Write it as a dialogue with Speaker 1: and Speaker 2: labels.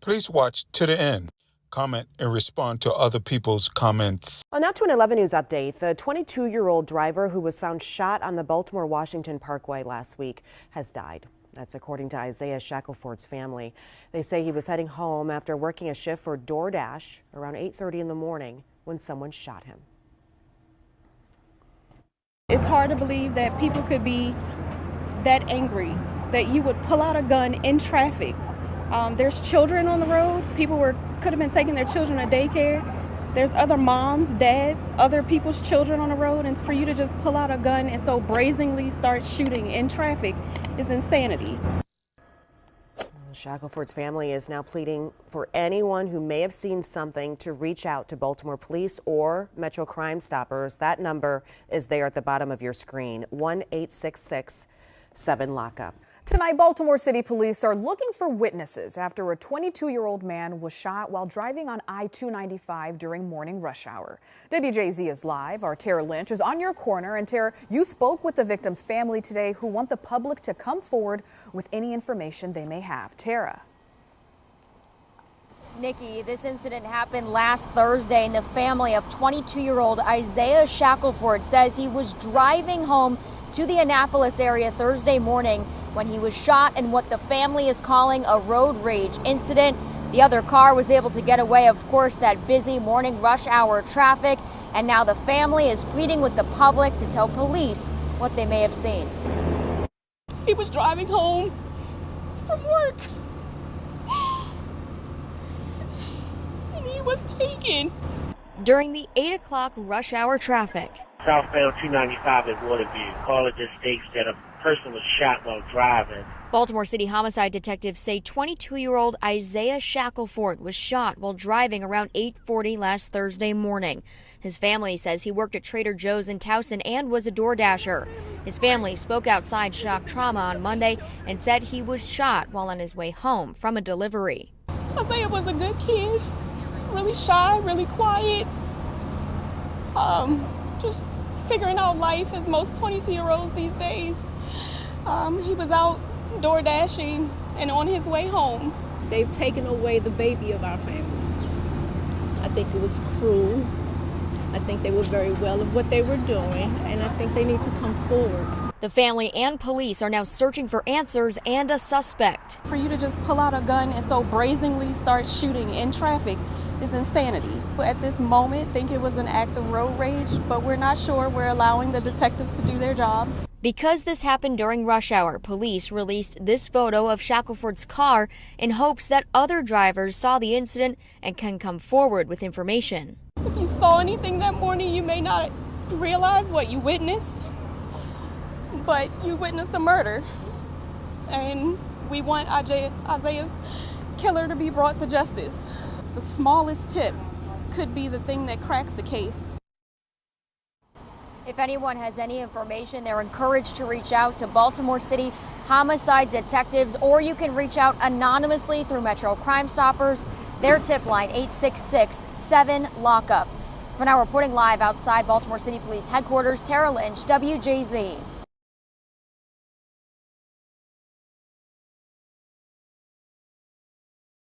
Speaker 1: Please watch to the end. Comment and respond to other people's comments.
Speaker 2: Well, now to an 11 News update. The 22-year-old driver who was found shot on the Baltimore-Washington Parkway last week has died. That's according to Isaiah Shackelford's family. They say he was heading home after working a shift for DoorDash around 8:30 in the morning when someone shot him.
Speaker 3: It's hard to believe that people could be that angry, that you would pull out a gun in traffic. There's children on the road. People could have been taking their children to daycare. There's other moms, dads, other people's children on the road, and for you to just pull out a gun and so brazenly start shooting in traffic is insanity.
Speaker 2: Shackelford's family is now pleading for anyone who may have seen something to reach out to Baltimore Police or Metro Crime Stoppers. That number is there at the bottom of your screen, 1-866-7-LOCK-UP.
Speaker 4: Tonight, Baltimore City Police are looking for witnesses after a 22-year-old man was shot while driving on I-295 during morning rush hour. WJZ is live. Our Tara Lynch is on your corner. And Tara, you spoke with the victim's family today who want the public to come forward with any information they may have. Tara.
Speaker 5: Nikki, this incident happened last Thursday, and the family of 22-year-old Isaiah Shackelford says he was driving home to the Annapolis area Thursday morning when he was shot in what the family is calling a road rage incident. The other car was able to get away, of course, that busy morning rush hour traffic, and now the family is pleading with the public to tell police what they may have seen.
Speaker 3: He was driving home from work, and he was taken.
Speaker 5: During the 8 o'clock rush hour traffic.
Speaker 6: Southbound 295 at Waterview. Caller just states that a person was shot while driving.
Speaker 5: Baltimore City homicide detectives say 22-year-old Isaiah Shackelford was shot while driving around 8:40 last Thursday morning. His family says he worked at Trader Joe's in Towson and was a door dasher. His family spoke outside Shock Trauma on Monday and said he was shot while on his way home from a delivery.
Speaker 3: Isaiah was a good kid, really shy, really quiet. Just figuring out life as most 22-year-olds these days. He was out door dashing and on his way home.
Speaker 7: They've taken away the baby of our family. I think it was cruel. I think they were very well of what they were doing, and I think they need to come forward.
Speaker 5: The family and police are now searching for answers and a suspect.
Speaker 3: For you to just pull out a gun and so brazenly start shooting in traffic is insanity. At this moment, think it was an act of road rage, but we're not sure. We're allowing the detectives to do their job.
Speaker 5: Because this happened during rush hour, police released this photo of Shackelford's car in hopes that other drivers saw the incident and can come forward with information.
Speaker 3: If you saw anything that morning, you may not realize what you witnessed, but you witnessed a murder. And we want Isaiah's killer to be brought to justice. The smallest tip could be the thing that cracks the case.
Speaker 5: If anyone has any information, they're encouraged to reach out to Baltimore City homicide detectives, or you can reach out anonymously through Metro Crime Stoppers. Their tip line, 866-7-LOCK-UP. For now, reporting live outside Baltimore City Police Headquarters, Tara Lynch, WJZ.